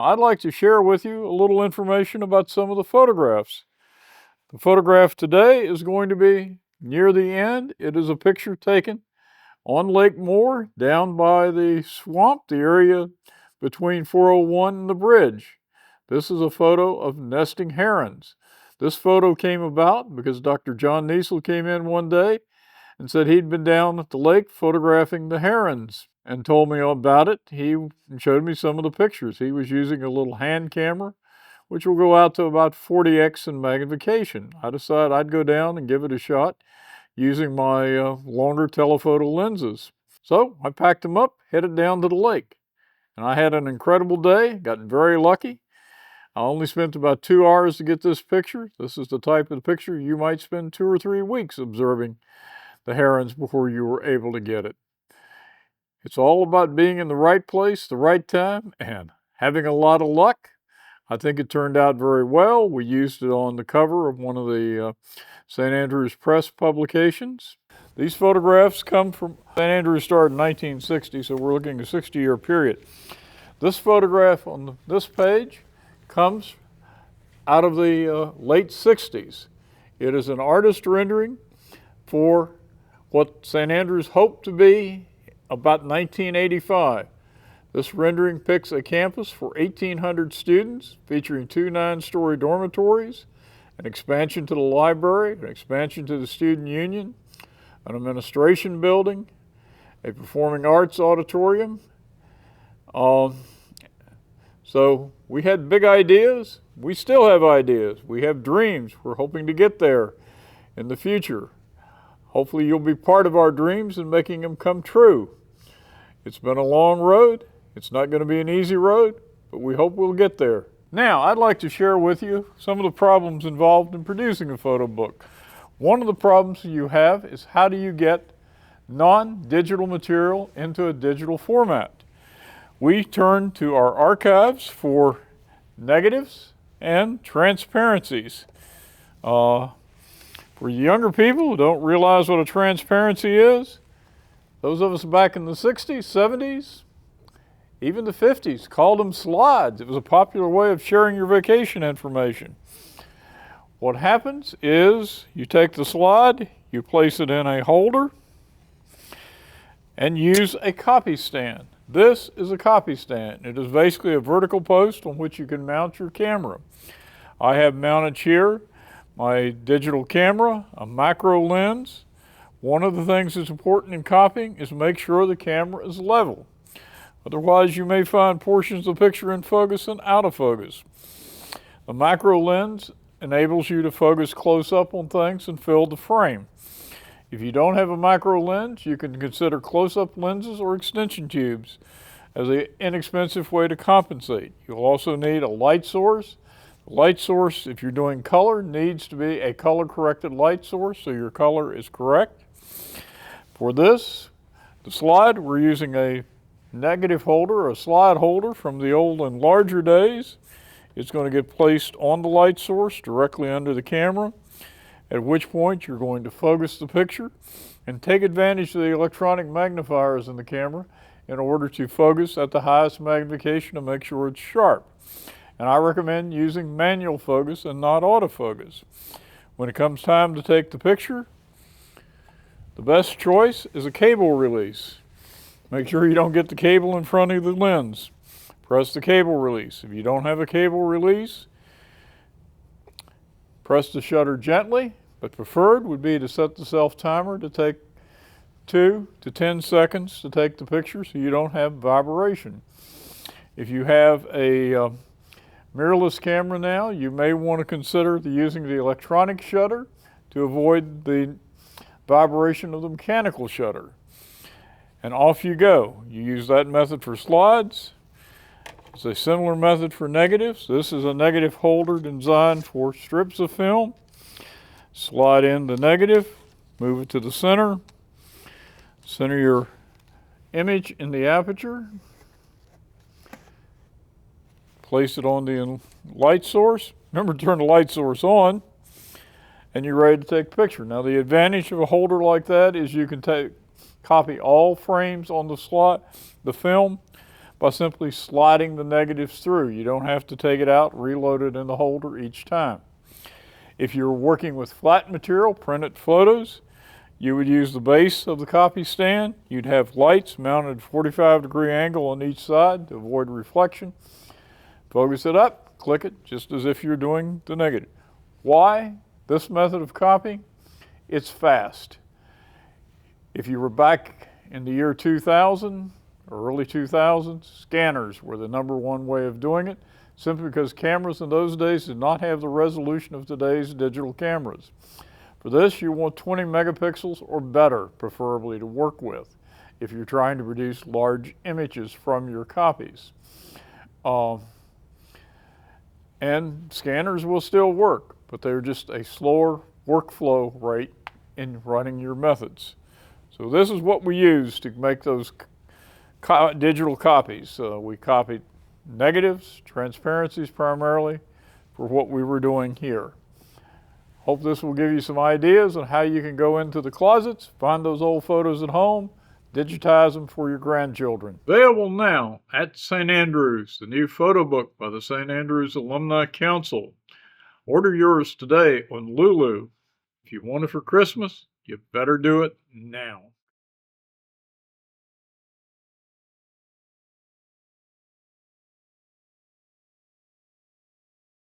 I'd like to share with you a little information about some of the photographs. The photograph today is going to be near the end. It is a picture taken on Lake Moore down by the swamp, the area between 401 and the bridge. This is a photo of nesting herons. This photo came about because Dr. John Niesel came in one day and said he'd been down at the lake photographing the herons and told me about it. He showed me some of the pictures. He was using a little hand camera, which will go out to about 40x in magnification. I decided I'd go down and give it a shot using my longer telephoto lenses. So I packed them up, headed down to the lake. And I had an incredible day, got very lucky. I only spent about 2 hours to get this picture. This is the type of picture you might spend 2 or 3 weeks observing the herons before you were able to get it. It's all about being in the right place, the right time, and having a lot of luck. I think it turned out very well. We used it on the cover of one of the St. Andrews Press publications. These photographs come from St. Andrews started in 1960, so we're looking at a 60-year period. This photograph on this page comes out of the late 60s. It is an artist rendering for what St. Andrews hoped to be about 1985. This rendering picks a campus for 1,800 students, featuring 2 9-story dormitories, an expansion to the library, an expansion to the student union, an administration building, a performing arts auditorium. So we had big ideas. We still have ideas. We have dreams. We're hoping to get there in the future. Hopefully you'll be part of our dreams and making them come true. It's been a long road. It's not going to be an easy road, but we hope we'll get there. Now, I'd like to share with you some of the problems involved in producing a photo book. One of the problems you have is how do you get non-digital material into a digital format? We turn to our archives for negatives and transparencies. For younger people who don't realize what a transparency is, those of us back in the 60s, 70s, even the 50s, called them slides. It was a popular way of sharing your vacation information. What happens is you take the slide, you place it in a holder, and use a copy stand. This is a copy stand. It is basically a vertical post on which you can mount your camera. I have mounted here my digital camera, a macro lens. One of the things that's important in copying is make sure the camera is level. Otherwise, you may find portions of the picture in focus and out of focus. The macro lens enables you to focus close up on things and fill the frame. If you don't have a macro lens, you can consider close-up lenses or extension tubes as an inexpensive way to compensate. You'll also need a light source. The light source, if you're doing color, needs to be a color-corrected light source so your color is correct. For this, the slide, we're using a negative holder, a slide holder from the old and larger days. It's going to get placed on the light source directly under the camera, at which point you're going to focus the picture and take advantage of the electronic magnifiers in the camera in order to focus at the highest magnification to make sure it's sharp. And I recommend using manual focus and not autofocus. When it comes time to take the picture, the best choice is a cable release. Make sure you don't get the cable in front of the lens. Press the cable release. If you don't have a cable release, press the shutter gently, but preferred would be to set the self timer to take 2 to 10 seconds to take the picture so you don't have vibration. If you have a mirrorless camera now, you may want to consider using the electronic shutter to avoid the vibration of the mechanical shutter. And off you go. You use that method for slides. It's a similar method for negatives. This is a negative holder designed for strips of film. Slide in the negative, move it to the center. Center your image in the aperture. Place it on the light source. Remember to turn the light source on, and you're ready to take a picture. Now the advantage of a holder like that is you can copy all frames on the film, by simply sliding the negatives through. You don't have to take it out, reload it in the holder each time. If you're working with flat material, printed photos, you would use the base of the copy stand. You'd have lights mounted at a 45-degree angle on each side to avoid reflection. Focus it up, click it, just as if you're doing the negative. Why this method of copying? It's fast. If you were back in the year 2000 or early 2000s, scanners were the #1 way of doing it, simply because cameras in those days did not have the resolution of today's digital cameras. For this, you want 20 megapixels or better, preferably, to work with if you're trying to produce large images from your copies. And scanners will still work, but they're just a slower workflow rate in running your methods. So this is what we use to make those digital copies. We copied negatives, transparencies primarily, for what we were doing here. Hope this will give you some ideas on how you can go into the closets, find those old photos at home, digitize them for your grandchildren. Available now at St. Andrews, the new photo book by the St. Andrews Alumni Council. Order yours today on Lulu. If you want it for Christmas, you better do it now.